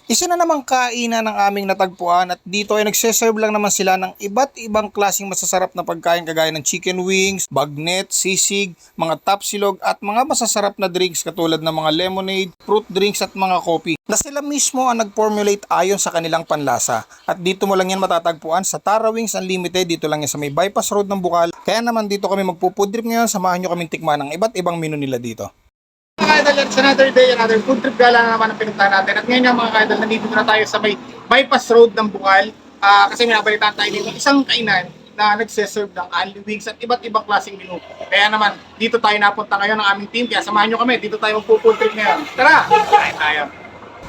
Isa na namang kainan ng aming natagpuan at dito ay nagseserve lang naman sila ng iba't ibang klaseng masasarap na pagkain kagaya ng chicken wings, bagnet, sisig, mga tapsilog at mga masasarap na drinks katulad ng mga lemonade, fruit drinks at mga coffee na sila mismo ang nag-formulate ayon sa kanilang panlasa. At dito mo lang yan matatagpuan sa Tara Wings Unlimited, dito lang yan sa may bypass road ng Bukal. Kaya naman dito kami magpupudrip ngayon, samahan nyo kaming tikman ng iba't ibang menu nila dito. Mga kaidol, it's another day, another food trip gala na naman ang pinuntahan natin. At ngayon nga mga kaidol, nandito na tayo sa may bypass road ng Bukal. Kasi may nabalitaan tayo dito isang kainan na nagseserve ng only wings at iba't ibang klaseng menu. Kaya naman, dito tayo napunta ngayon ng aming team. Kaya samahan nyo kami, dito tayo magpo-food trip ngayon. Tara, kain tayo.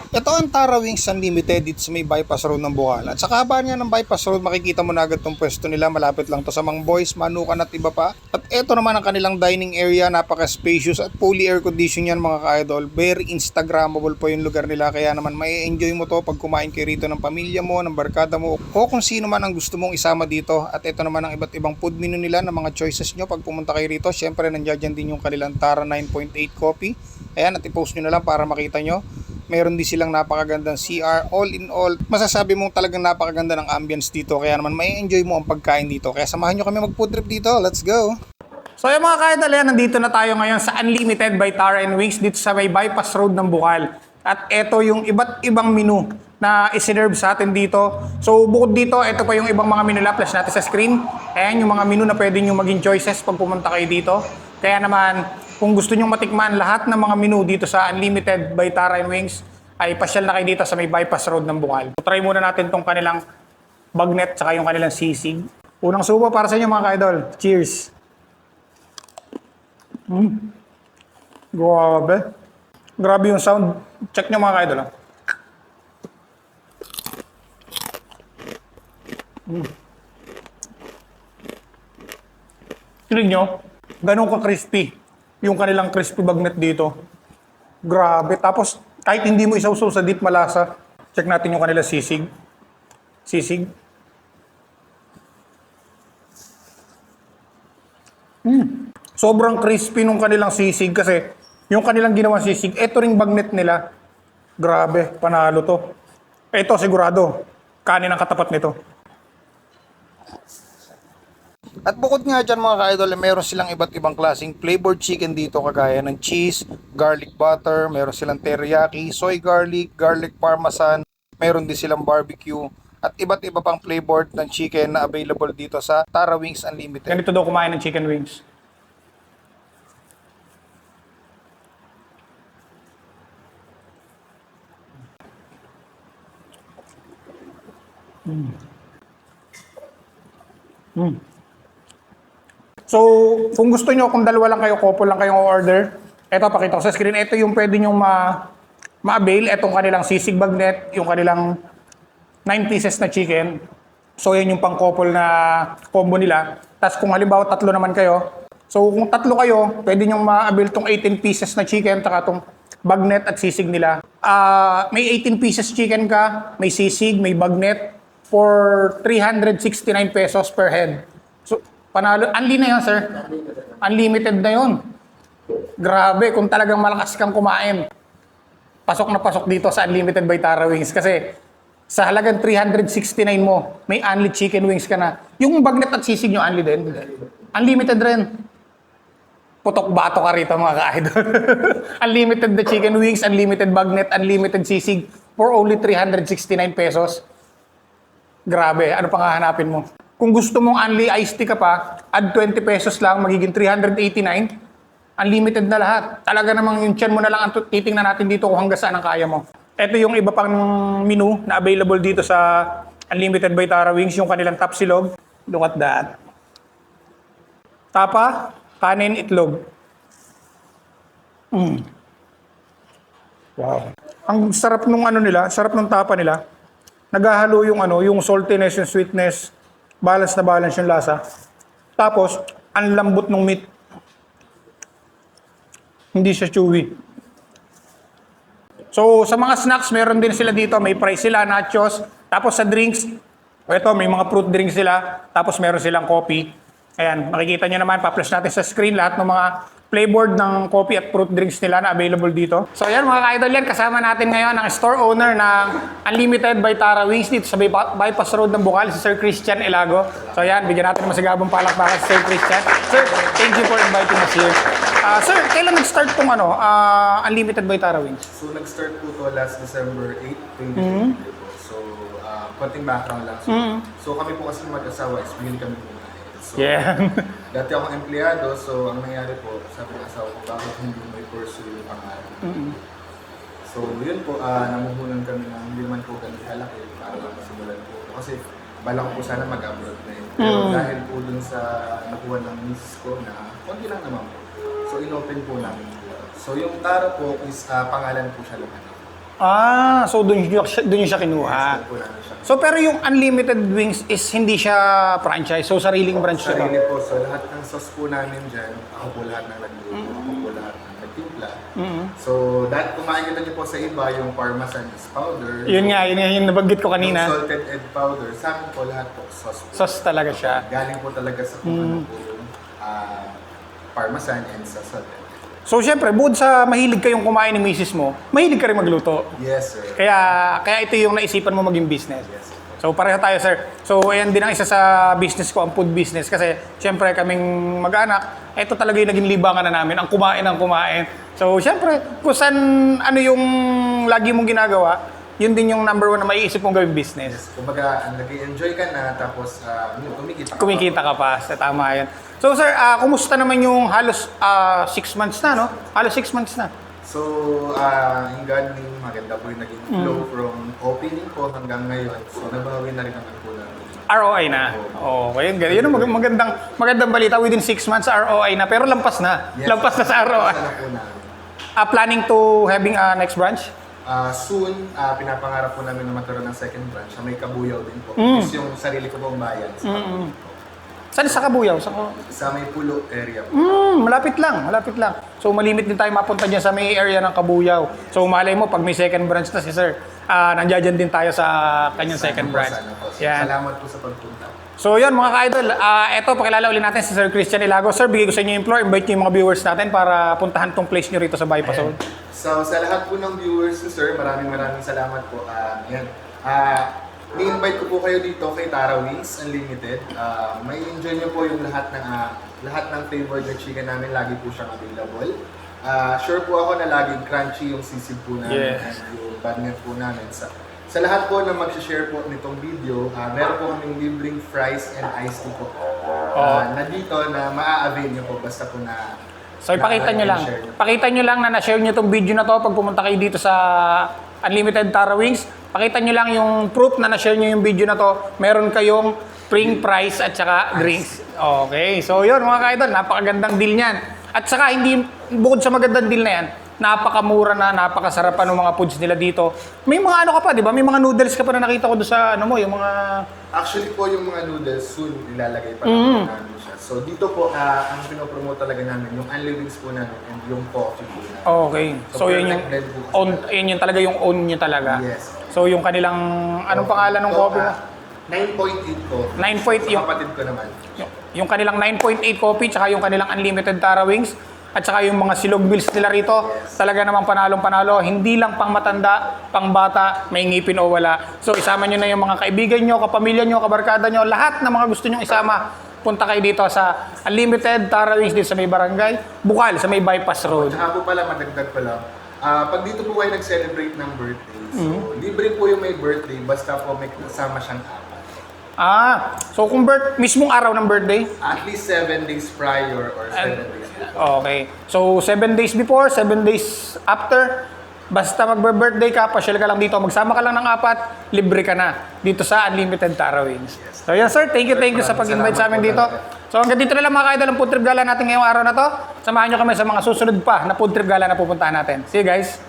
Ito ang Tara Wings Unlimited dito sa may bypass road ng Bukal. At sa kahabaan nga ng bypass road, makikita mo na agad tong pwesto nila. Malapit lang to sa Mang Boys, Manukan at iba pa. At ito naman ang kanilang dining area. Napaka-spacious at fully air condition yan mga ka-idol. Very Instagrammable po yung lugar nila. Kaya naman may enjoy mo to pag kumain kayo rito ng pamilya mo, ng barkada mo, o kung sino man ang gusto mong isama dito. At ito naman ang iba't ibang food menu nila ng mga choices nyo pag pumunta kayo rito. Siyempre nandiyan din yung kanilang Tara 9.8 coffee. Ayan, at i-post nyo na lang para makita nyo. Meron din silang napakagandang CR, all in all. Masasabi mong talagang napakaganda ng ambience dito. Kaya naman may enjoy mo ang pagkain dito. Kaya samahan nyo kami mag-food trip dito. Let's go! So yung mga kaidol, nandito na tayo ngayon sa Unlimited by Tara and Wings dito sa may bypass road ng Bukal. At ito yung iba't ibang menu na isinerve sa atin dito. So bukod dito, ito pa yung ibang mga menu na flash natin sa screen. Ayan yung mga menu na pwede nyo maging choices pag pumunta kayo dito. Kaya naman, kung gusto nyo matikman lahat ng mga menu dito sa Unlimited by Tara and Wings, ay pasyal na kayo dito sa may bypass road ng Bukal. So, try muna natin tong kanilang bagnet tsaka yung kanilang sisig. Unang subo para sa inyo mga ka-idol. Cheers! Grabe. Grabe yung sound. Check nyo mga ka-idol. Tignan nyo, ganun ka-crispy yung kanilang crispy bagnet dito. Grabe. Tapos, kahit hindi mo isawsaw sa deep malasa, check natin yung kanilang sisig. Sisig. Sobrang crispy nung kanilang sisig kasi yung kanilang ginawang sisig, eto ring bagnet nila. Grabe, panalo to. Eto sigurado, kanin ang katapat nito. At bukod nga dyan mga ka-idol, meron silang iba't ibang klaseng flavored chicken dito kagaya ng cheese, garlic butter, meron silang teriyaki, soy garlic, garlic parmesan, meron din silang barbecue, at iba't iba pang flavored ng chicken na available dito sa Tara Wings Unlimited. Ganito daw kumain ng chicken wings. So, kung gusto nyo, kung dalawa lang kayo, couple lang kayong order, eto, pakita ko sa screen, ito yung pwede nyo ma-avail, etong kanilang sisig bagnet, yung kanilang 9 pieces na chicken. So, yan yung pang-couple na combo nila. Tapos kung halimbawa tatlo naman kayo, so kung tatlo kayo, pwede nyo ma-avail tong 18 pieces na chicken, taka tong bagnet at sisig nila. May 18 pieces chicken ka, may sisig, may bagnet, for 369 pesos per head. So, panalo. Unli na yun, sir. Unlimited na yun. Grabe, kung talagang malakas kang kumain. Pasok na pasok dito sa Unlimited by Tara Wings. Kasi sa halagang 369 mo, may unli chicken wings ka na. Yung bagnet at sisig nyo, unli din. Unlimited rin. Putok bato ka rito mga ka-idol. Unlimited the chicken wings, unlimited bagnet, unlimited sisig for only 369 pesos. Grabe, ano pang hahanapin mo? Kung gusto mong only iced tea ka pa, add 20 pesos lang, magiging 389. Unlimited na lahat. Talaga namang yung tiyan mo na lang ang titingnan natin dito kung hanggang saan ang kaya mo. Ito yung iba pang menu na available dito sa Unlimited by Tara Wings, yung kanilang tapsilog. Look at that. Tapa, kanin, itlog. Wow. Ang sarap nung ano nila, sarap nung tapa nila. Naghahalo yung yung saltiness, yung sweetness, balance na balance yung lasa. Tapos, ang lambot ng meat. Hindi siya chewy. So, sa mga snacks, meron din sila dito. May fries sila, nachos. Tapos sa drinks, ito, may mga fruit drinks sila. Tapos meron silang coffee. Ayan, makikita nyo naman, pa-flash natin sa screen lahat ng mga flavor ng coffee at fruit drinks nila na available dito. So yan mga ka-idol, yan kasama natin ngayon ang store owner ng Unlimited by Tara Wings dito sa Bypass Road ng Bukal, si Sir Christian Elago. So yan, bigyan natin ng masigabong palakpakan si Sir Christian. Sir, thank you for inviting us here. Sir, kailan nag-start tong Unlimited by Tara Wings? So, nag-start po to last December 8, 2023 po. So, konting background lang. So, kami po kasi mag-asawa, explain kami po na. So, dati akong empleyado, so ang nangyari po, sabi ng asawa ko, bakit hindi may pursue yung pangarap. So, yun po, namuhunan kami ng hindi man po ganun kalaki para lang masimulan po. Kasi, bala ko po sana mag-abroad na yun. Pero dahil po dun sa nakuha ng miss ko na konti lang naman po. So, inopen po namin. So, yung Tara po is pangalan po siya lang. So doon niyo siya kinuha. Yes, po namin siya. So pero yung Unlimited Wings is hindi siya franchise, so sariling branch siya. Sarili po. So, lahat ng sauce po namin dyan, ako po lahat ng nagluto, ako po lahat ng nagtimpla. So, kung makikita niyo po sa iba, yung Parmesan is powder. Yun nga, yung nabanggit ko kanina. Yung salted egg powder, sa amin po lahat po sauce po. Sauce talaga siya. Galing po talaga sa kung ano po yung Parmesan and sa salted egg. So syempre, bukod sa mahilig kayong kumain ni misis mo, mahilig ka rin magluto. Yes, sir. Kaya ito yung naisipan mo maging business. Yes. So pareho tayo, sir. So ayan din ang isa sa business ko, ang food business. Kasi syempre kaming mag-anak, ito talaga yung naging libangan na namin, ang kumain ng kumain. So syempre, kung saan ano yung lagi mong ginagawa, yun din yung number one na maiisip mong gawing business. Kumbaga, nag-enjoy ka na, tapos kumikita ka. Kumikita ka pa. Tama yan. So sir, kumusta naman yung halos 6 months na, no? Halos 6 months na. So, in God name, maganda po yung naging flow from opening po hanggang ngayon. So, nabawi na rin naman po namin. ROI na. Okay, yun ang magandang balita. Within 6 months, ROI na. Pero lampas na. Yes, Lampas na sa ROI. sana po namin. Planning to having a next branch? Soon, pinapangarap po namin na magkaroon ng second branch. May Kabuyaw din po. Is yung sarili ko pong bayan. Saan sa Kabuyaw? Sa may Pulo area po. Malapit lang. So malimit din tayo mapunta dyan sa may area ng Kabuyaw. So malay mo, pag may second branch na si sir, nandiyan din tayo sa kanyang second branch. Sana po. Yan. Salamat po sa pagpunta. So yun mga ka-idol, eto pakilala ulit natin si Sir Christian Elago. Sir, bigay ko sa inyo yung floor, invite nyo yung mga viewers natin para puntahan tong place nyo rito sa Bypass Road. So, sa lahat po ng viewers, sir, maraming salamat po. Ni-invite ko po kayo dito kay Tara Wings Unlimited. May enjoy nyo po yung lahat ng flavored na chicken namin. Lagi po siyang available. Sure po ako na laging crunchy yung sisig po namin and yung bagnet po namin. Sa lahat po na mag-share po nitong video, meron po kaming libreng fries and iced tea po. Na dito na maa-avail nyo po basta po na. So ipakita nyo lang. Pakita nyo lang na na-share nyo itong video na to pag pumunta kayo dito sa Unlimited Tara Wings. Pakita nyo lang yung proof na na-share nyo yung video na to. Meron kayong spring price at saka drinks. Okay. So yun mga ka-idol, napakagandang deal niyan. At saka hindi, bukod sa magandang deal na yan, napakamura na, napakasarap pa ng mga foods nila dito. May mga ano ka pa, di ba? May mga noodles ka pa na nakita ko doon sa yung mga... Actually po yung mga noodles soon ilalagay pa namin siya. So dito po, ang pinopromote talaga namin, yung Unli Wings po namin and yung coffee po namin. Okay. So yun yung talaga yung own nyo talaga. Yes. So yung kanilang, anong pangalan ng coffee mo? 9.8 po. 9.8 yung kapatid ko naman. Yung kanilang 9.8 coffee, tsaka yung kanilang Unlimited Tara Wings, at saka yung mga silog meals nila rito, talaga namang panalong-panalo. Hindi lang pang matanda, pang bata, may ngipin o wala. So isama nyo na yung mga kaibigan nyo, kapamilya nyo, kabarkada nyo, lahat na mga gusto nyo isama. Punta kayo dito sa Unlimited Tara Wings dito sa may barangay Bukal, sa may Bypass Road. Tsaka po pala, madagdag pa lang. Pag dito po kayo nag-celebrate ng birthday, so libre po yung may birthday, basta po may kasama siyang apat. So kung mismong araw ng birthday? At least 7 days prior or 7 days before. Okay. So 7 days before, 7 days after, basta magbe-birthday ka, pasyal ka lang dito, magsama ka lang ng apat, libre ka na dito sa Unlimited Tara Wings. So yan sir, thank you sa pag-invite sa amin dito. So hanggang dito na lang mga ka-idol ang food trip gala natin ngayong araw na to. Samahan nyo kami sa mga susunod pa na food trip gala na pupuntahan natin. See you guys!